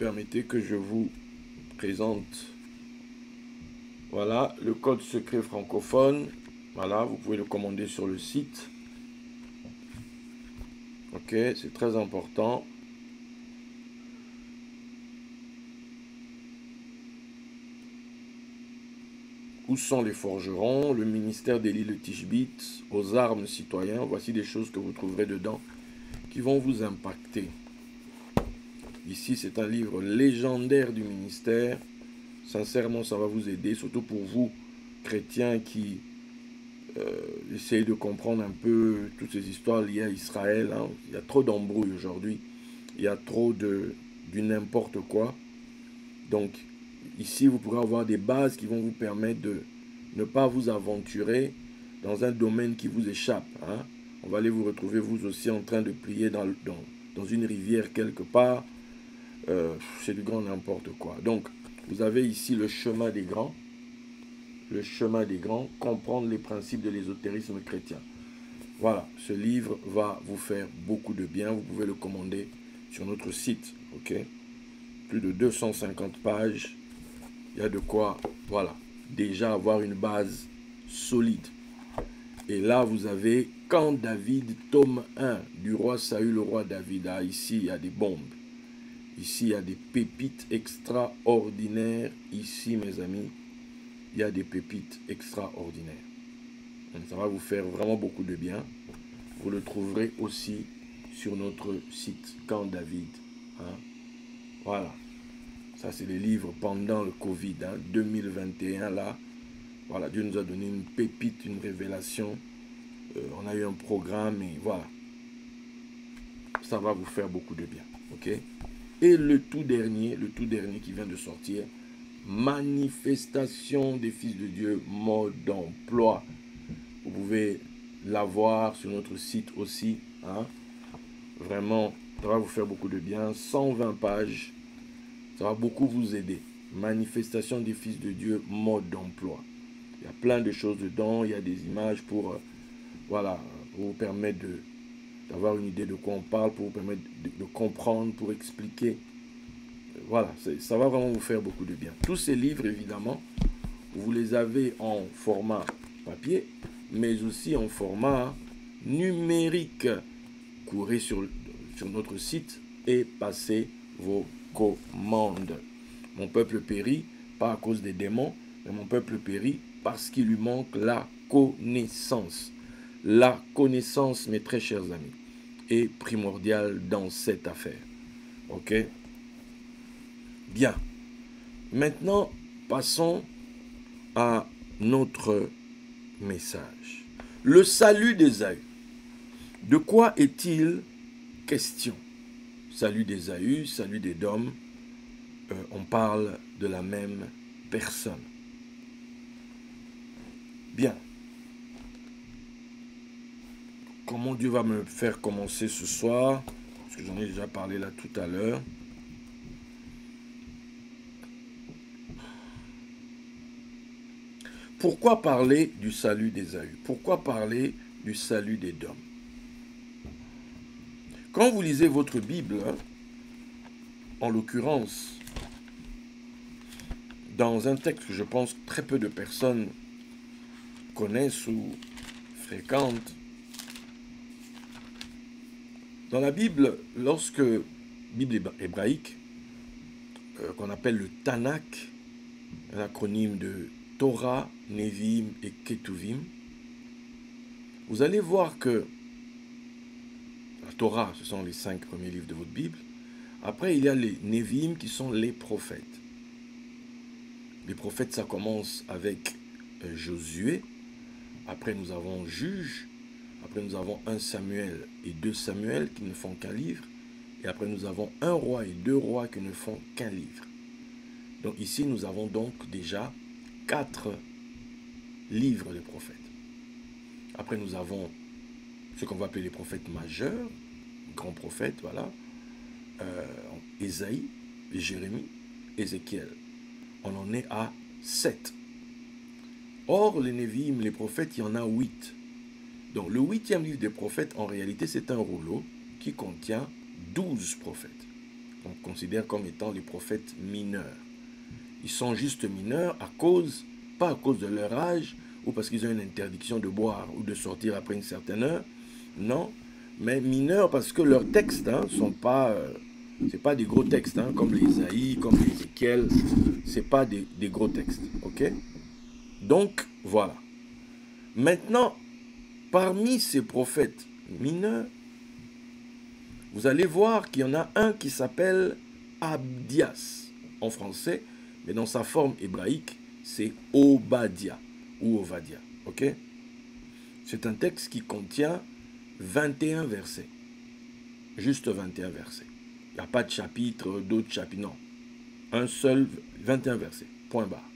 permettez que je vous présente, voilà, le code secret francophone. Voilà, vous pouvez le commander sur le site. Ok, c'est très important. Où sont les forgerons? Le ministère d'Élie le Tishbit, aux armes citoyens. Voici des choses que vous trouverez dedans qui vont vous impacter. Ici, c'est un livre légendaire du ministère. Sincèrement, ça va vous aider, surtout pour vous, chrétiens, qui essayez de comprendre un peu toutes ces histoires liées à Israël. Hein. Il y a trop d'embrouilles aujourd'hui. Il y a trop du n'importe quoi. Donc, ici, vous pourrez avoir des bases qui vont vous permettre de ne pas vous aventurer dans un domaine qui vous échappe. Hein. On va aller vous retrouver, vous aussi, en train de prier dans une rivière quelque part. C'est du grand n'importe quoi. Donc, vous avez ici le chemin des grands. Le chemin des grands, comprendre les principes de l'ésotérisme chrétien. Voilà, ce livre va vous faire beaucoup de bien. Vous pouvez le commander sur notre site. Ok, plus de 250 pages. Il y a de quoi, voilà, déjà avoir une base solide. Et là, vous avez Quand David, tome 1, du roi Saül, le roi David. Ah, ici, il y a des bombes. Ici, il y a des pépites extraordinaires. Ici, mes amis, il y a des pépites extraordinaires. Donc, ça va vous faire vraiment beaucoup de bien. Vous le trouverez aussi sur notre site, Quand David. Hein? Voilà. Ça, c'est les livres pendant le Covid, hein, 2021, là. Voilà, Dieu nous a donné une pépite, une révélation. On a eu un programme et voilà. Ça va vous faire beaucoup de bien. Ok? Et le tout dernier qui vient de sortir, Manifestation des fils de Dieu, mode d'emploi. Vous pouvez l'avoir sur notre site aussi. Hein? Vraiment, ça va vous faire beaucoup de bien. 120 pages. Ça va beaucoup vous aider. Manifestation des fils de Dieu, mode d'emploi. Il y a plein de choses dedans. Il y a des images pour, voilà, pour vous permettre d'avoir une idée de quoi on parle, pour vous permettre de comprendre, pour expliquer. Voilà, ça va vraiment vous faire beaucoup de bien. Tous ces livres, évidemment, vous les avez en format papier, mais aussi en format numérique. Courez sur notre site et passez vos commandes. Mon peuple périt, pas à cause des démons, mais mon peuple périt parce qu'il lui manque la connaissance. La connaissance, mes très chers amis, est primordiale dans cette affaire. Ok? Bien. Maintenant, passons à notre message. Le salut d'Ésaü. De quoi est-il question? Salut d'Ésaü, salut d'Édom, on parle de la même personne. Bien. Comment Dieu va me faire commencer ce soir? Parce que j'en ai déjà parlé là tout à l'heure. Pourquoi parler du salut d'Ésaü? Pourquoi parler du salut d'Édom? Quand vous lisez votre Bible, en l'occurrence, dans un texte que je pense que très peu de personnes connaissent ou fréquentent, dans la Bible, lorsque Bible hébraïque, qu'on appelle le Tanakh, un acronyme de Torah, Nevi'im et Ketuvim, vous allez voir que la Torah, ce sont les 5 premiers livres de votre Bible. Après, il y a les Nevi'im qui sont les prophètes. Les prophètes, ça commence avec Josué. Après, nous avons Juge. Après, nous avons 1 Samuel et 2 Samuel qui ne font qu'un livre. Et après, nous avons 1 roi et 2 rois qui ne font qu'un livre. Donc ici, nous avons donc déjà 4 livres de prophètes. Après, nous avons ce qu'on va appeler les prophètes majeurs, grands prophètes, voilà. Ésaïe, Jérémie, Ézéchiel. On en est à 7. Or, les Névi'im, les prophètes, il y en a 8. Donc, le 8e livre des prophètes, en réalité, c'est un rouleau qui contient 12 prophètes. On considère comme étant les prophètes mineurs. Ils sont juste mineurs à cause, pas à cause de leur âge, ou parce qu'ils ont une interdiction de boire ou de sortir après une certaine heure. Non, mais mineurs parce que leurs textes sont pas, c'est pas des gros textes, comme les Isaïe, comme les Ézéchiel, c'est pas des gros textes, ok? Donc, voilà. Maintenant, parmi ces prophètes mineurs, vous allez voir qu'il y en a un qui s'appelle Abdias en français, mais dans sa forme hébraïque, c'est Obadia ou Ovadia. Ok? C'est un texte qui contient 21 versets. Juste 21 versets. Il n'y a pas de chapitre, d'autres chapitres, non. Un seul, 21 versets. Point barre.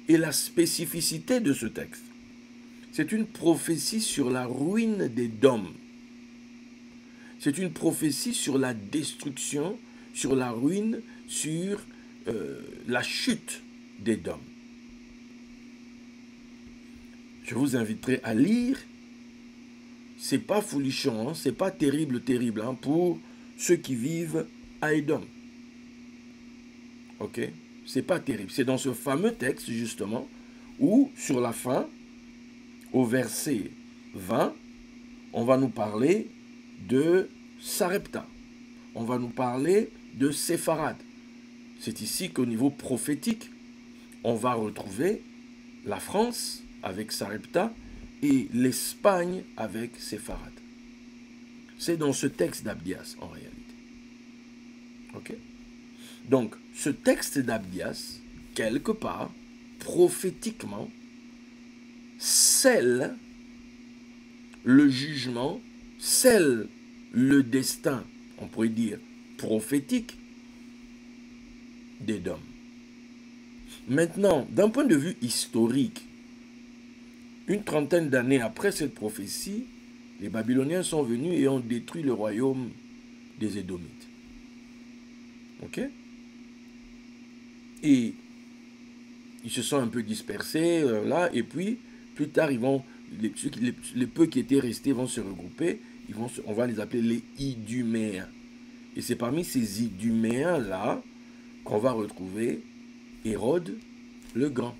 Et la spécificité de ce texte, c'est une prophétie sur la ruine des dômes. C'est une prophétie sur la destruction, sur la ruine, sur la chute des dômes. Je vous inviterai à lire. C'est pas folichon, c'est pas terrible pour ceux qui vivent à Édom. Ok? C'est pas terrible. C'est dans ce fameux texte, justement, où, sur la fin, au verset 20, on va nous parler de Sarepta. On va nous parler de Sepharad. C'est ici qu'au niveau prophétique, on va retrouver la France avec Sarepta et l'Espagne avec Sepharad. C'est dans ce texte d'Abdias en réalité. Ok? Donc, ce texte d'Abdias, quelque part, prophétiquement, scelle le jugement, scelle le destin, on pourrait dire, prophétique d'Édom. Maintenant, d'un point de vue historique, une trentaine d'années après cette prophétie, les Babyloniens sont venus et ont détruit le royaume des Édomites. Ok? Et ils se sont un peu dispersés là, et puis plus tard, les peu qui étaient restés vont se regrouper, on va les appeler les Iduméens. Et c'est parmi ces Iduméens-là qu'on va retrouver Hérode le Grand,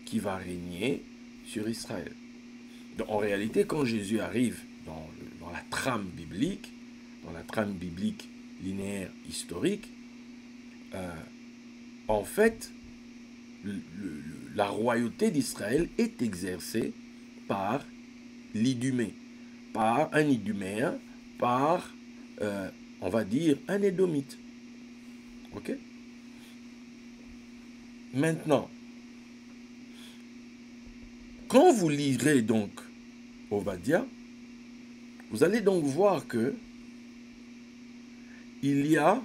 qui va régner sur Israël. Donc, en réalité, quand Jésus arrive dans la trame biblique linéaire historique, en fait, la royauté d'Israël est exercée par l'Idumée, par un Iduméen, par, on va dire, un Édomite. Ok? Maintenant, quand vous lirez donc Ovadia, vous allez donc voir que il y a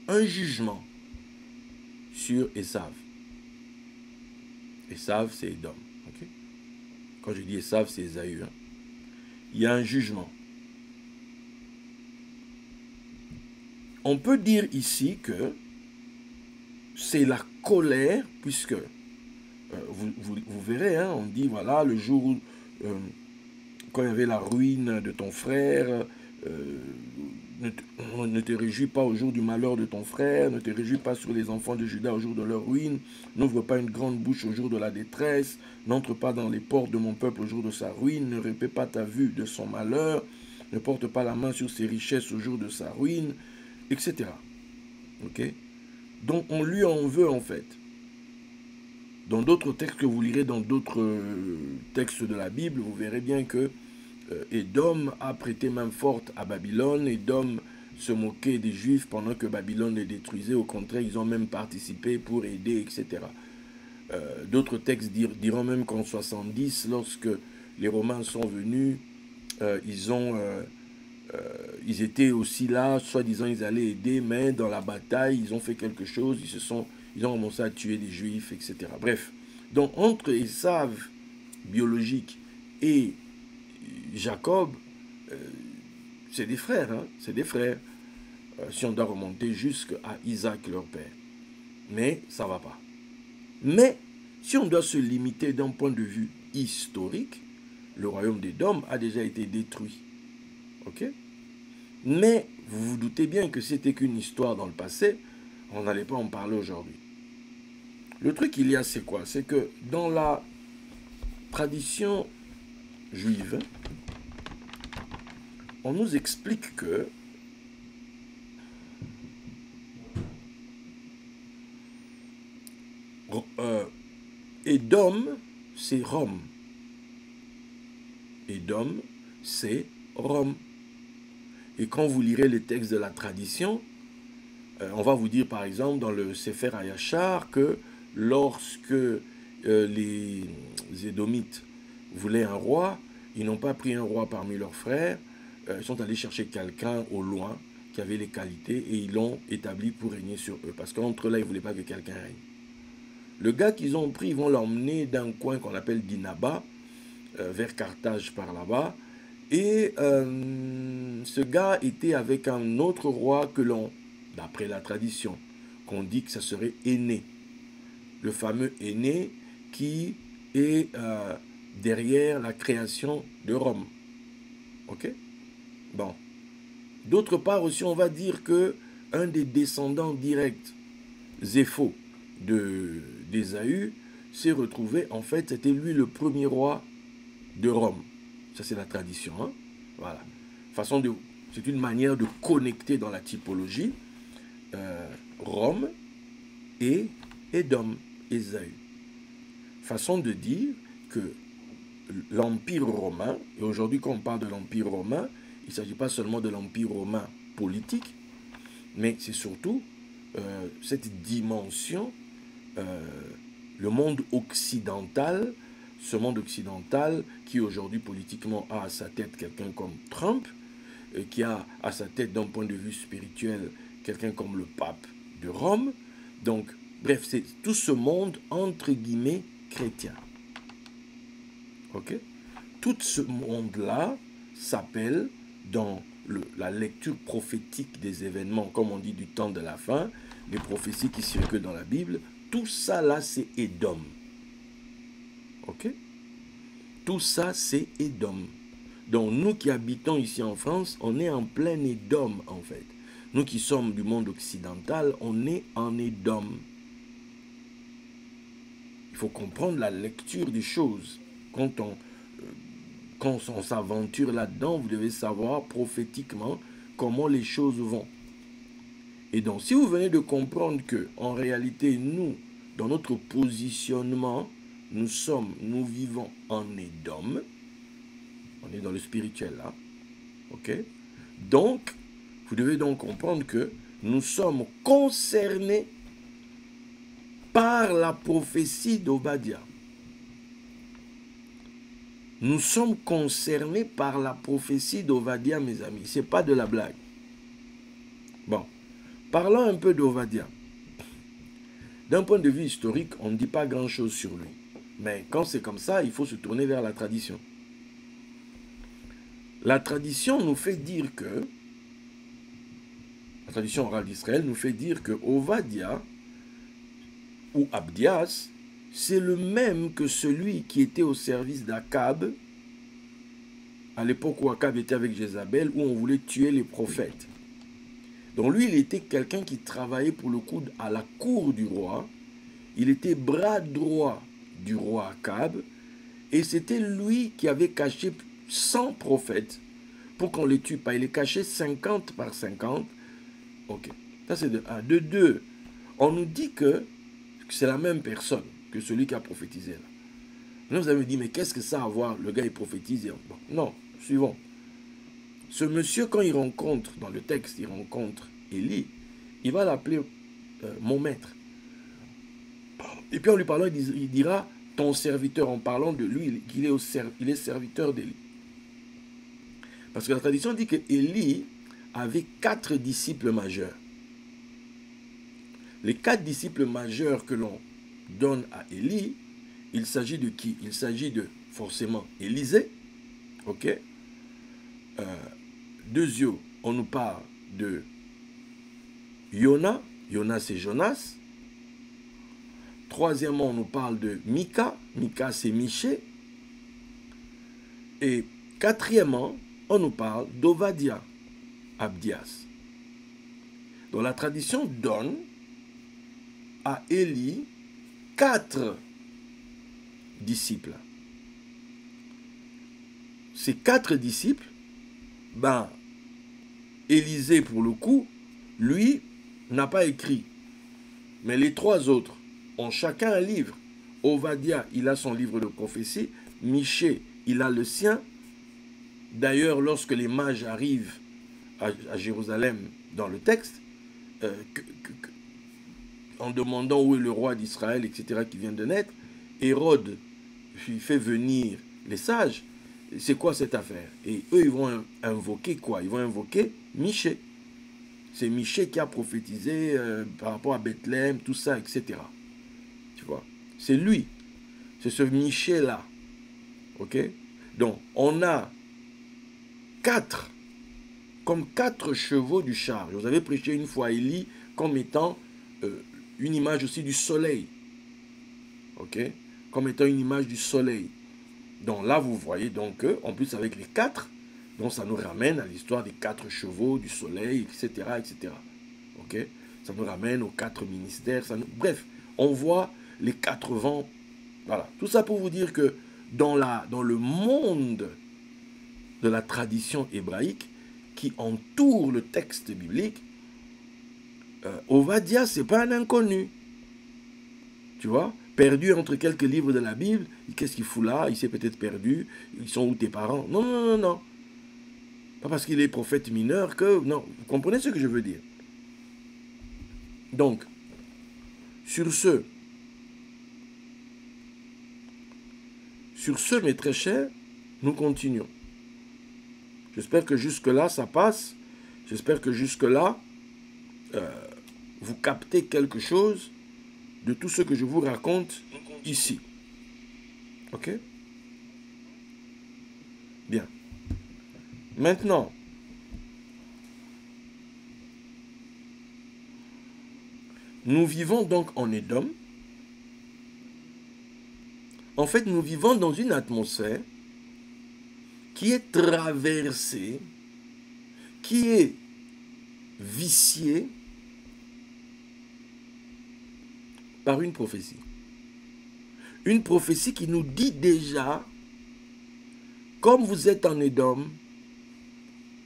un jugement sur Esav. Esav, c'est Édom. Okay? Quand je dis Esav, c'est Ésaü. Il y a un jugement. On peut dire ici que c'est la colère, puisque vous verrez, on dit, voilà, le jour où, quand il y avait la ruine de ton frère, ne te réjouis pas au jour du malheur de ton frère, ne te réjouis pas sur les enfants de Juda au jour de leur ruine, n'ouvre pas une grande bouche au jour de la détresse, n'entre pas dans les portes de mon peuple au jour de sa ruine, ne répète pas ta vue de son malheur, ne porte pas la main sur ses richesses au jour de sa ruine, etc. Ok? Donc on lui en veut en fait. Dans d'autres textes que vous lirez dans d'autres textes de la Bible, vous verrez bien que Édom a prêté main forte à Babylone. Édom se moquait des Juifs pendant que Babylone les détruisait. Au contraire, ils ont même participé pour aider, etc. D'autres textes diront même qu'en 70, lorsque les Romains sont venus, ils étaient aussi là, soi-disant ils allaient aider, mais dans la bataille, ils ont fait quelque chose, ils ont commencé à tuer des Juifs, etc. Bref, donc entre Esav biologique et Jacob, c'est des frères, c'est des frères. Si on doit remonter jusqu'à Isaac, leur père. Mais ça ne va pas. Mais si on doit se limiter d'un point de vue historique, le royaume d'Édom a déjà été détruit. Ok? Mais vous vous doutez bien que c'était qu'une histoire dans le passé, on n'allait pas en parler aujourd'hui. Le truc qu'il y a, c'est quoi? C'est que dans la tradition juive, on nous explique que Édom, c'est Rome. Édom, c'est Rome. Et quand vous lirez les textes de la tradition, on va vous dire par exemple dans le Sefer Hayachar que lorsque les Édomites voulaient un roi, ils n'ont pas pris un roi parmi leurs frères, ils sont allés chercher quelqu'un au loin qui avait les qualités et ils l'ont établi pour régner sur eux. Parce qu'entre eux là, ils ne voulaient pas que quelqu'un règne. Le gars qu'ils ont pris, ils vont l'emmener d'un coin qu'on appelle Dinaba, vers Carthage par là-bas. Et ce gars était avec un autre roi que l'on, d'après la tradition, qu'on dit que ça serait Énée. Le fameux Énée qui est derrière la création de Rome. Ok? Bon. D'autre part aussi, on va dire que un des descendants directs, Zépho, d'Ésaü, s'est retrouvé, en fait, c'était lui le premier roi de Rome. Ça, c'est la tradition. Hein? Voilà. C'est une manière de connecter dans la typologie Rome et Édom, Ésaü. Façon de dire que l'Empire romain, et aujourd'hui quand on parle de l'Empire romain, il ne s'agit pas seulement de l'Empire romain politique, mais c'est surtout cette dimension, le monde occidental, ce monde occidental qui aujourd'hui politiquement a à sa tête quelqu'un comme Trump, qui a à sa tête d'un point de vue spirituel quelqu'un comme le pape de Rome. Donc, bref, c'est tout ce monde entre guillemets chrétien. Ok? Tout ce monde-là s'appelle, dans la lecture prophétique des événements, comme on dit du temps de la fin, les prophéties qui circulent dans la Bible, tout ça là c'est Édom. Ok? Tout ça c'est Édom. Donc nous qui habitons ici en France, on est en plein Édom en fait. Nous qui sommes du monde occidental, on est en Édom. Il faut comprendre la lecture des choses. Quand on s'aventure là-dedans, vous devez savoir prophétiquement comment les choses vont. Et donc, si vous venez de comprendre que, en réalité, nous, dans notre positionnement, nous vivons en Édom, on est dans le spirituel là, ok? Donc, vous devez donc comprendre que nous sommes concernés par la prophétie d'Obadiah. Nous sommes concernés par la prophétie d'Obadiah, mes amis. Ce n'est pas de la blague. Bon, parlons un peu d'Obadiah. D'un point de vue historique, on ne dit pas grand-chose sur lui. Mais quand c'est comme ça, il faut se tourner vers la tradition. La tradition nous fait dire que, la tradition orale d'Israël nous fait dire que Obadiah, ou Abdias, c'est le même que celui qui était au service d'Akab, à l'époque où Akab était avec Jézabel, où on voulait tuer les prophètes. Donc lui, il était quelqu'un qui travaillait pour le coup à la cour du roi. Il était bras droit du roi Akab, et c'était lui qui avait caché 100 prophètes pour qu'on les tue pas. Il les cachait 50 par 50. Ok, ça c'est de 1. De 2, on nous dit que c'est la même personne que celui qui a prophétisé là. Là, vous avez dit, mais qu'est-ce que ça a à voir? Le gars, il prophétise. Bon, non, suivons. Ce monsieur, quand il rencontre, dans le texte, il rencontre Élie, il va l'appeler mon maître. Et puis en lui parlant, il dira, ton serviteur, en parlant de lui, il est serviteur d'Élie. Parce que la tradition dit que Élie avait 4 disciples majeurs. Les 4 disciples majeurs que l'on donne à Élie, il s'agit de qui? Il s'agit de, forcément, Élisée. Ok? Deuxièmement, on nous parle de Yona. Yona, c'est Jonas. Troisièmement, on nous parle de Mika. Mika, c'est Michée. Et quatrièmement, on nous parle d'Ovadia. Abdias. Donc la tradition donne à Élie 4 disciples. Ces 4 disciples, Élisée pour le coup, lui, n'a pas écrit. Mais les 3 autres ont chacun un livre. Ovadia, il a son livre de prophétie. Michée, il a le sien. D'ailleurs, lorsque les mages arrivent à Jérusalem dans le texte, en demandant où est le roi d'Israël, etc., qui vient de naître, Hérode fait venir les sages. C'est quoi cette affaire? Et eux, ils vont invoquer quoi? Ils vont invoquer Michée. C'est Michée qui a prophétisé par rapport à Bethléem, tout ça, etc. Tu vois? C'est lui. C'est ce Michée-là. Ok? Donc, on a 4, comme 4 chevaux du char. Vous avez prêché une fois Élie comme étant une image aussi du soleil. Ok? Comme étant une image du soleil. Donc là, vous voyez donc en plus avec les 4, donc ça nous ramène à l'histoire des 4 chevaux, du soleil, etc., etc. Ok? Ça nous ramène aux 4 ministères. Bref, on voit les 4 vents. Voilà. Tout ça pour vous dire que dans le monde de la tradition hébraïque qui entoure le texte biblique, Ovadia, ce n'est pas un inconnu. Tu vois? Perdu entre quelques livres de la Bible, qu'est-ce qu'il fout là? Il s'est peut-être perdu, ils sont où tes parents? Non, non, non, non. Pas parce qu'il est prophète mineur que... Non, vous comprenez ce que je veux dire? Donc, sur ce, mes très chers, nous continuons. J'espère que jusque-là, ça passe. J'espère que jusque-là, vous captez quelque chose de tout ce que je vous raconte ici. Ok? Bien. Maintenant, nous vivons donc en Édom. En fait, nous vivons dans une atmosphère qui est traversée, qui est viciée par une prophétie. Une prophétie qui nous dit déjà, comme vous êtes en Édom,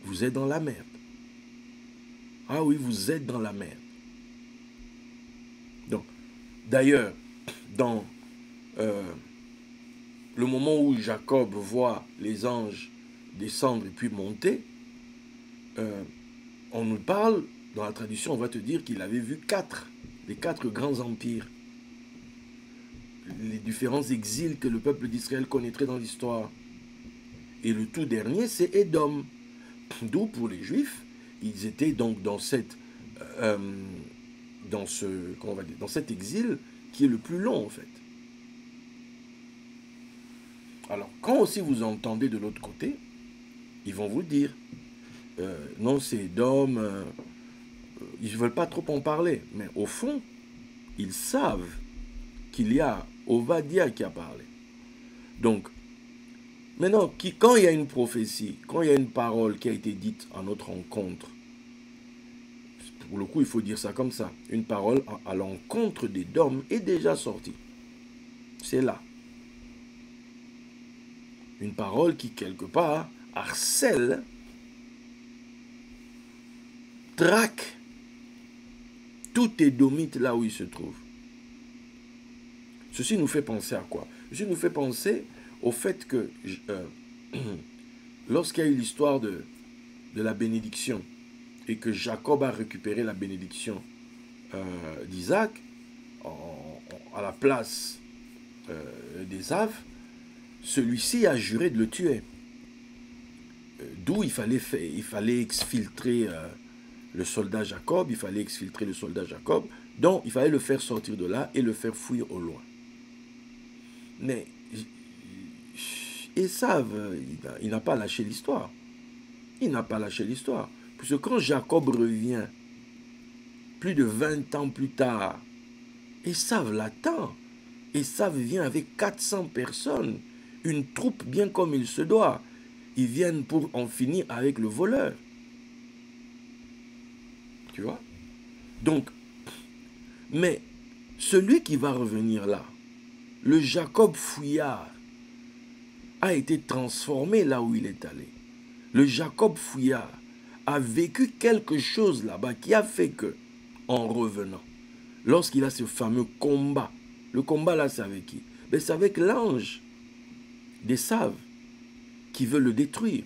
vous êtes dans la merde. Ah oui, vous êtes dans la merde. Donc, d'ailleurs, dans le moment où Jacob voit les anges descendre et puis monter, on nous parle, dans la tradition, on va te dire qu'il avait vu les 4 grands empires, les différents exils que le peuple d'Israël connaîtrait dans l'histoire. Et le tout dernier, c'est Édom. D'où pour les Juifs, ils étaient donc dans cet exil qui est le plus long en fait. Alors, quand aussi vous entendez de l'autre côté, ils vont vous dire, non, c'est Édom, ils ne veulent pas trop en parler, mais au fond, ils savent qu'il y a Ovadia qui a parlé. Donc, maintenant, quand il y a une prophétie, quand il y a une parole qui a été dite à notre rencontre, pour le coup, il faut dire ça comme ça, une parole à l'encontre d'Édom est déjà sortie. C'est là. Une parole qui, quelque part, harcèle, traque tout édomite là où il se trouve. Ceci nous fait penser à quoi? Ceci nous fait penser au fait que lorsqu'il y a eu l'histoire de la bénédiction et que Jacob a récupéré la bénédiction d'Isaac à la place d'Ésav, celui-ci a juré de le tuer. D'où il fallait exfiltrer le soldat Jacob, donc il fallait le faire sortir de là et le faire fuir au loin. Mais Ésav, il n'a pas lâché l'histoire. Il n'a pas lâché l'histoire. Parce que quand Jacob revient, plus de 20 ans plus tard, Ésav l'attend. Ésav vient avec 400 personnes, une troupe bien comme il se doit. Ils viennent pour en finir avec le voleur. Tu vois? Donc, mais celui qui va revenir là, le Jacob fouillard, a été transformé là où il est allé. Le Jacob fouillard a vécu quelque chose là-bas qui a fait que, en revenant, lorsqu'il a ce fameux combat, le combat là, c'est avec qui? Ben, c'est avec l'ange des Saves qui veut le détruire.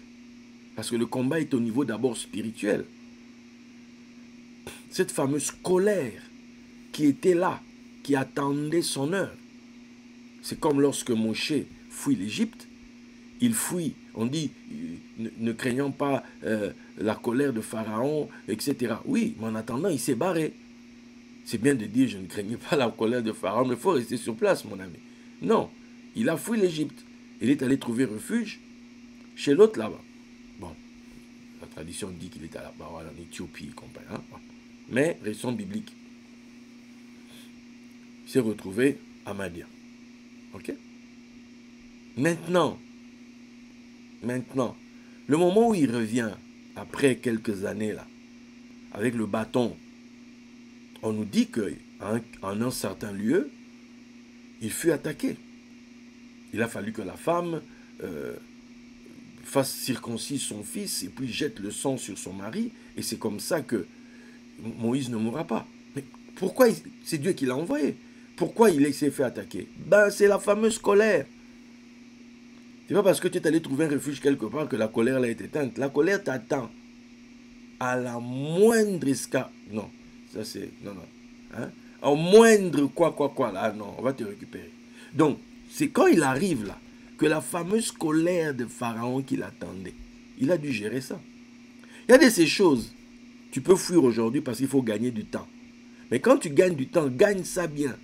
Parce que le combat est au niveau d'abord spirituel. Cette fameuse colère qui était là, qui attendait son heure. C'est comme lorsque Moshe fuit l'Égypte, il fuit, on dit, ne craignant pas la colère de Pharaon, etc. Oui, mais en attendant, il s'est barré. C'est bien de dire, je ne craignais pas la colère de Pharaon, mais il faut rester sur place, mon ami. Non, il a fui l'Égypte. Il est allé trouver refuge chez l'autre là-bas. Bon, la tradition dit qu'il est là-bas, en Éthiopie, hein? Mais, raison biblique, il s'est retrouvé à Madian. Ok? Maintenant, le moment où il revient, après quelques années là, avec le bâton, on nous dit qu'en un certain lieu, il fut attaqué. Il a fallu que la femme fasse circoncire son fils et puis jette le sang sur son mari. Et c'est comme ça que Moïse ne mourra pas. Mais pourquoi c'est Dieu qui l'a envoyé? Pourquoi il s'est fait attaquer? Ben, c'est la fameuse colère. C'est pas parce que tu es allé trouver un refuge quelque part que la colère l'a été éteinte. La colère t'attend à la moindre escale. Non, ça c'est... Non. Hein? Au moindre quoi, là, non, on va te récupérer. Donc, c'est quand il arrive là, que la fameuse colère de Pharaon qui l'attendait, il a dû gérer ça. Il y a de ces choses, tu peux fuir aujourd'hui parce qu'il faut gagner du temps. Mais quand tu gagnes du temps, gagne ça bien.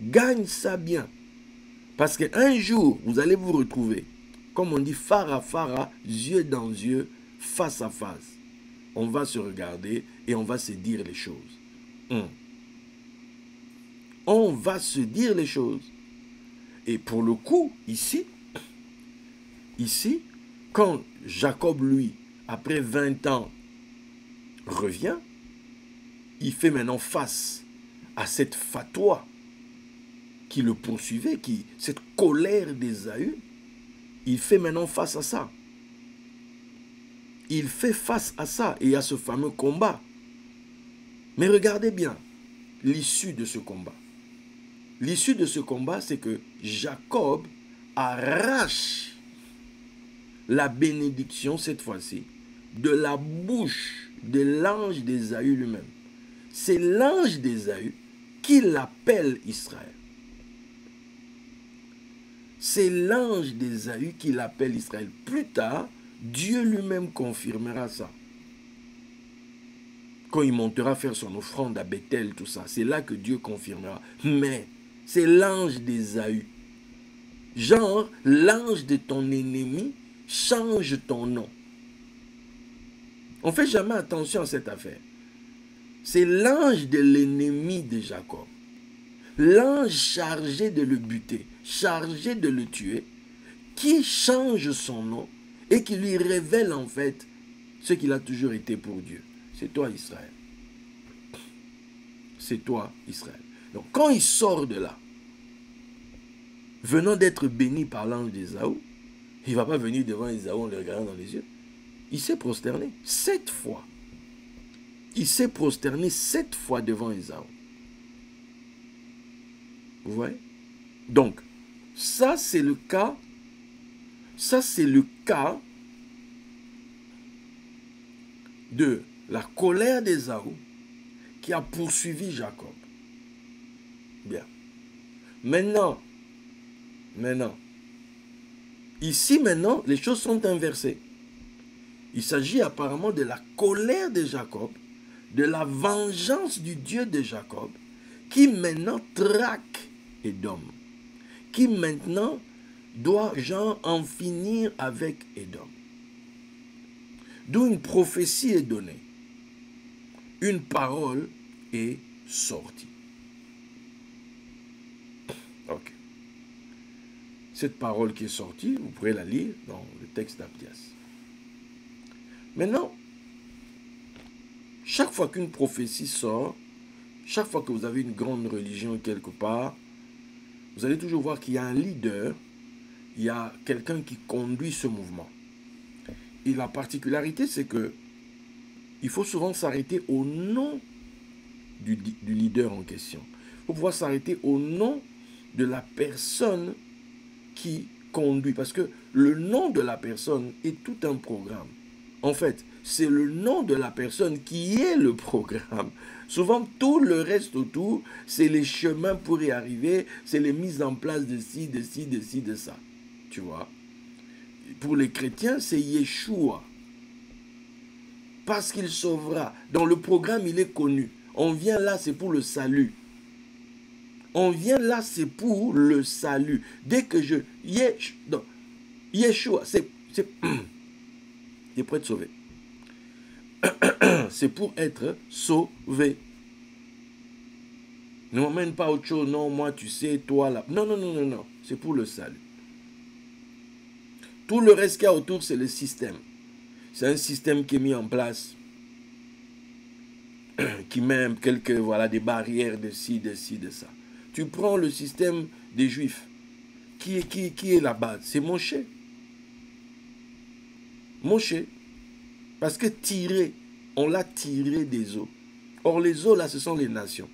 Gagne ça bien. Parce qu'un jour, vous allez vous retrouver, comme on dit, phare à phare, yeux dans yeux, face à face. On va se regarder et on va se dire les choses. On va se dire les choses. Et pour le coup, ici, quand Jacob, lui, après 20 ans, revient, il fait maintenant face à cette fatwa qui le poursuivait, cette colère d'Ésaü, il fait maintenant face à ça. Il fait face à ça et à ce fameux combat. Mais regardez bien l'issue de ce combat. L'issue de ce combat, c'est que Jacob arrache la bénédiction, cette fois-ci, de la bouche de l'ange d'Ésaü lui-même. C'est l'ange d'Ésaü qui l'appelle Israël. C'est l'ange d'Ésaü qui l'appelle Israël. Plus tard, Dieu lui-même confirmera ça. Quand il montera faire son offrande à Bethel, tout ça, c'est là que Dieu confirmera. Mais c'est l'ange d'Ésaü. Genre, l'ange de ton ennemi change ton nom. On ne fait jamais attention à cette affaire. C'est l'ange de l'ennemi de Jacob. L'ange chargé de le buter, chargé de le tuer, qui change son nom et qui lui révèle en fait ce qu'il a toujours été pour Dieu. C'est toi Israël. C'est toi Israël. Donc quand il sort de là, venant d'être béni par l'ange d'Ésaü, il ne va pas venir devant Ésaü en le regardant dans les yeux. Il s'est prosterné 7 fois. Il s'est prosterné 7 fois devant Ésaü. Vous voyez? Donc, ça c'est le cas. Ça c'est le cas de la colère d'Ésaü qui a poursuivi Jacob. Bien. Maintenant, ici maintenant, les choses sont inversées. Il s'agit apparemment de la colère de Jacob, de la vengeance du Dieu de Jacob, qui maintenant traque Édom, qui maintenant doit genre en finir avec Édom. D'où une prophétie est donnée. Une parole est sortie. Ok. Cette parole qui est sortie, vous pourrez la lire dans le texte d'Abdias. Maintenant, chaque fois qu'une prophétie sort, chaque fois que vous avez une grande religion quelque part, vous allez toujours voir qu'il y a un leader, il y a quelqu'un qui conduit ce mouvement. Et la particularité, c'est que il faut souvent s'arrêter au nom du leader en question. Il faut pouvoir s'arrêter au nom de la personne qui conduit. Parce que le nom de la personne est tout un programme. En fait, c'est le nom de la personne qui est le programme. Souvent, tout le reste autour, c'est les chemins pour y arriver, c'est les mises en place de ci, de ci, de ci, de ça. Tu vois? Pour les chrétiens, c'est Yeshua. Parce qu'il sauvera. Dans le programme, il est connu. On vient là, c'est pour le salut. On vient là, c'est pour le salut. Dès que je... Yeshua, c'est pour être sauvé. C'est pour être sauvé. Ne m'emmène pas autre chose. Non, moi, tu sais, toi, là. Non, non, non, non, non. C'est pour le salut. Tout le reste qu'il y a autour, c'est le système. C'est un système qui est mis en place, qui met quelques, voilà, des barrières de ci, de ci, de ça. Tu prends le système des Juifs. Qui est la base? C'est Moshe. Moshe. Parce que on l'a tiré des eaux. Or, les eaux, là, ce sont les nations.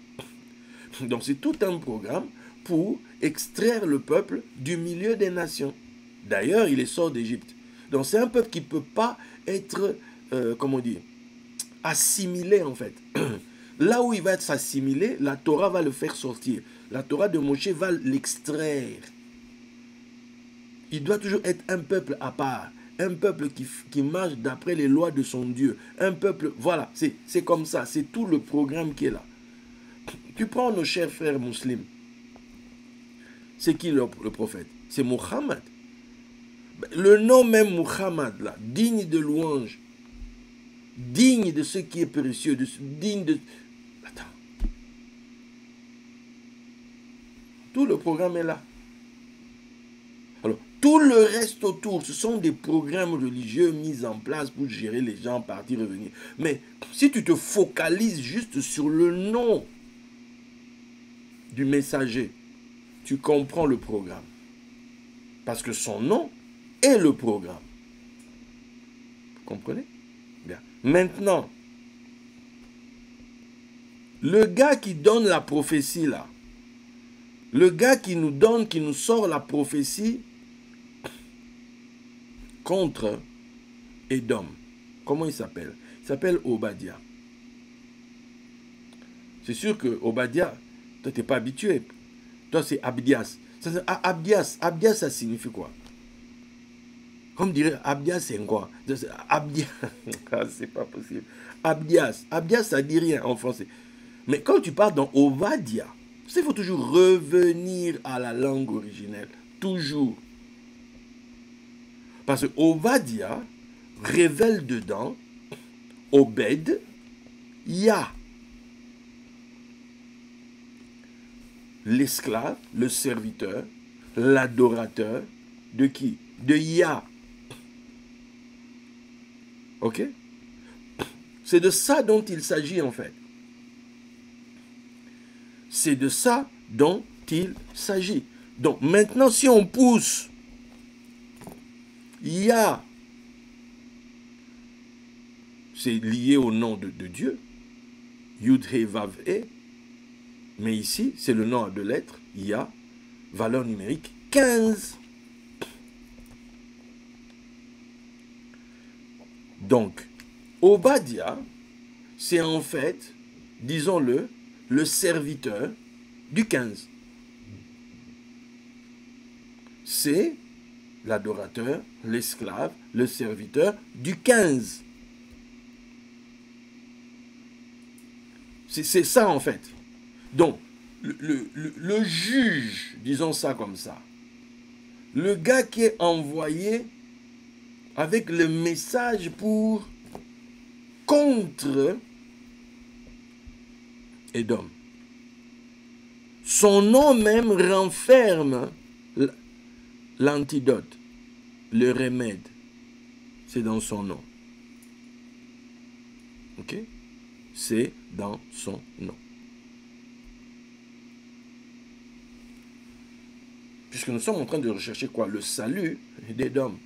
Donc, c'est tout un programme pour extraire le peuple du milieu des nations. D'ailleurs, il est sort d'Égypte. Donc, c'est un peuple qui ne peut pas être, comment dire, assimilé, en fait. Là où il va être assimilé, la Torah va le faire sortir. La Torah de Moshe va l'extraire. Il doit toujours être un peuple à part. Un peuple qui marche d'après les lois de son Dieu. Un peuple, voilà, c'est comme ça. C'est tout le programme qui est là. Tu prends nos chers frères musulmans. C'est qui le prophète? C'est Muhammad. Le nom même Muhammad, là, digne de louange, digne de ce qui est précieux, digne de... Attends. Tout le programme est là. Alors, tout le reste autour, ce sont des programmes religieux mis en place pour gérer les gens, partir, revenir. Mais si tu te focalises juste sur le nom du messager, tu comprends le programme. Parce que son nom est le programme. Vous comprenez? Bien. Maintenant, le gars qui donne la prophétie là, le gars qui nous sort la prophétie contre Édom, comment il s'appelle? Il s'appelle Obadiah. C'est sûr que Obadiah, toi tu n'es pas habitué. Toi c'est Abdias. Abdias, ça signifie quoi? Comme dirait Abdias, c'est quoi? Abdias, c'est pas possible. Abdias, ça dit rien en français. Mais quand tu parles dans Obadiah, il faut toujours revenir à la langue originelle. Toujours. Parce que Obadiah révèle dedans Obed, Yah. L'esclave, le serviteur, l'adorateur de qui? De Yah. Ok? C'est de ça dont il s'agit en fait. C'est de ça dont il s'agit. Donc maintenant, si on pousse Yah, c'est lié au nom de Dieu, Yud He Vav He, mais ici, c'est le nom à 2 lettres, Yah, valeur numérique 15. Donc, Obadiah, c'est en fait, disons-le, le serviteur du 15. C'est l'adorateur, l'esclave, le serviteur du 15. C'est ça en fait. Donc, le juge, disons ça comme ça, le gars qui est envoyé avec le message contre Édom. Son nom même renferme l'antidote, le remède. C'est dans son nom. Ok? c'est dans son nom. Puisque nous sommes en train de rechercher quoi? Le salut d'Édom.